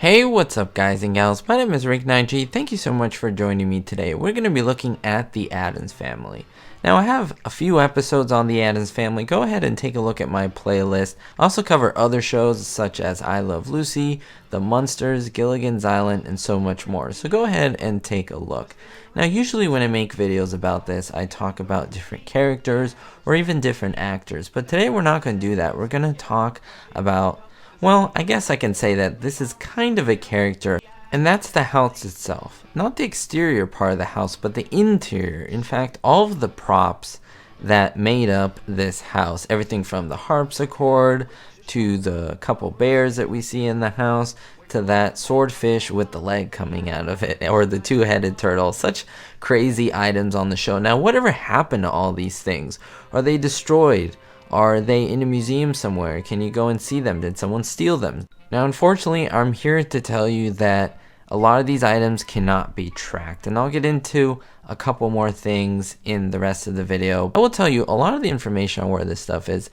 Hey, what's up guys and gals? My name is Rick9G. Thank you so much for joining me today. We're going to be looking at the Addams family. Now I have a few episodes on the Addams family. Go ahead and take a look at my playlist. I also cover other shows such as I Love Lucy, The Munsters, Gilligan's Island, and so much more. So go ahead and take a look. Now usually when I make videos about this, I talk about different characters or even different actors. But today we're not going to do that. We're going to talk about, well, I guess I can say that this is kind of a character, and that's the house itself. Not the exterior part of the house, but the interior. In fact, all of the props that made up this house, everything from the harpsichord to the couple bears that we see in the house, to that swordfish with the leg coming out of it, or the two-headed turtle. Such crazy items on the show. Now, whatever happened to all these things? Are they destroyed? Are they in a museum somewhere? Can you go and see them? Did someone steal them? Now, unfortunately, I'm here to tell you that a lot of these items cannot be tracked, and I'll get into a couple more things in the rest of the video. I will tell you a lot of the information on where this stuff is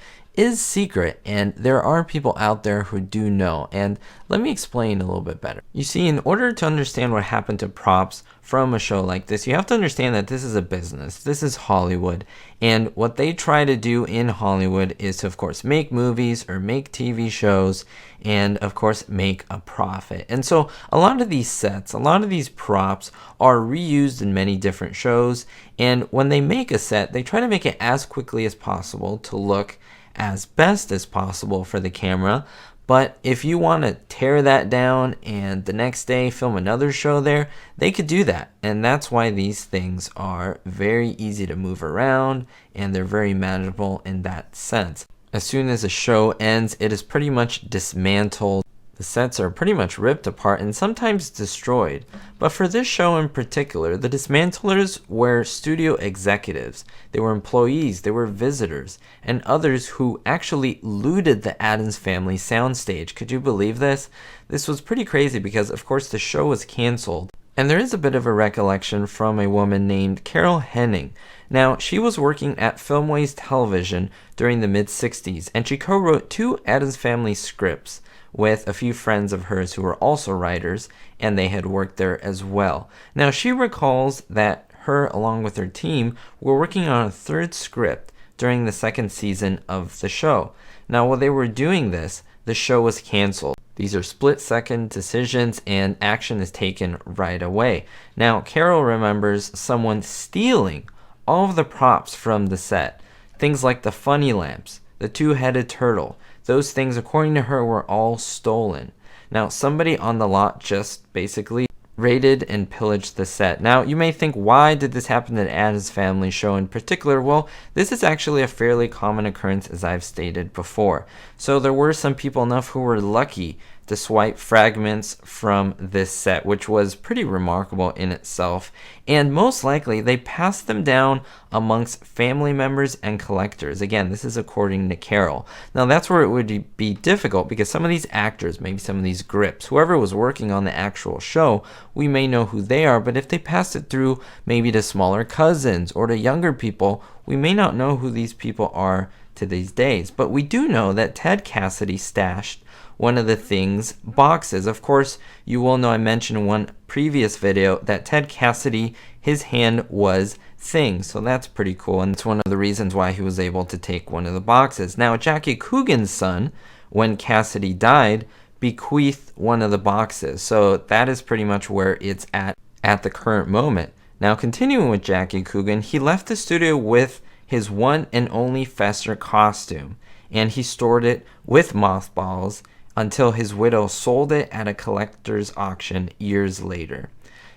secret, and there are people out there who do know, and let me explain a little bit better. You see, in order to understand what happened to props from a show like this, you have to understand that this is a business. This is Hollywood, and what they try to do in Hollywood is to, of course, make movies or make TV shows and, of course, make a profit. And so a lot of these sets, a lot of these props are reused in many different shows, and when they make a set, they try to make it as quickly as possible to look as best as possible for the camera. But if you want to tear that down and the next day film another show there, they could do that. And that's why these things are very easy to move around, and they're very manageable in that sense. As soon as a show ends, it is pretty much dismantled. The sets are pretty much ripped apart and sometimes destroyed. But for this show in particular, the dismantlers were studio executives. They were employees, they were visitors, and others who actually looted the Addams family soundstage. Could you believe this? This was pretty crazy because, of course, the show was canceled. And there is a bit of a recollection from a woman named Carol Henning. Now, she was working at Filmways Television during the mid-60s, and she co-wrote 2 Addams Family scripts with a few friends of hers who were also writers, and they had worked there as well. Now, she recalls that her, along with her team, were working on a 3rd script during the 2nd season of the show. Now, while they were doing this, the show was canceled. These are split-second decisions, and action is taken right away. Now, Carol remembers someone stealing all of the props from the set. Things like the funny lamps, the two-headed turtle. Those things, according to her, were all stolen. Now, somebody on the lot just basically raided and pillaged the set. Now, you may think, why did this happen to the Addams Family show in particular? Well, this is actually a fairly common occurrence, as I've stated before. So there were some people enough who were lucky to swipe fragments from this set, which was pretty remarkable in itself. And most likely, they passed them down amongst family members and collectors. Again, this is according to Carol. Now, that's where it would be difficult, because some of these actors, maybe some of these grips, whoever was working on the actual show, we may know who they are, but if they passed it through maybe to smaller cousins or to younger people, we may not know who these people are to these days. But we do know that Ted Cassidy stashed one of the things boxes. Of course, you will know I mentioned in one previous video that Ted Cassidy, his hand was things, so that's pretty cool, and it's one of the reasons why he was able to take one of the boxes. Now, Jackie Coogan's son, when Cassidy died, bequeathed one of the boxes, so that is pretty much where it's at the current moment. Now, continuing with Jackie Coogan, he left the studio with his one and only Fester costume, and he stored it with mothballs until his widow sold it at a collector's auction years later.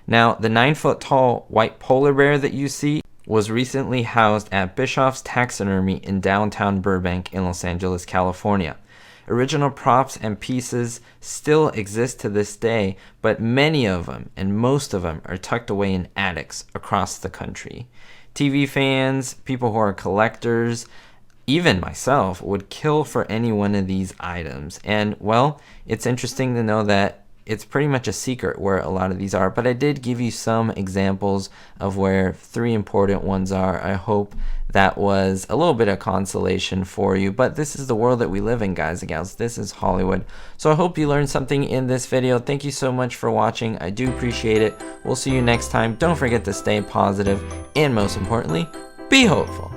Now, the 9-foot-tall white polar bear that you see was recently housed at Bischoff's Taxidermy in downtown Burbank in Los Angeles, California. Original props and pieces still exist to this day, but many of them, and most of them, are tucked away in attics across the country. TV fans, people who are collectors, even myself, would kill for any one of these items. And, well, it's interesting to know that it's pretty much a secret where a lot of these are, but I did give you some examples of where 3 important ones are. I hope that was a little bit of consolation for you, but this is the world that we live in, guys and gals. This is Hollywood. So I hope you learned something in this video. Thank you so much for watching. I do appreciate it. We'll see you next time. Don't forget to stay positive, and most importantly, be hopeful.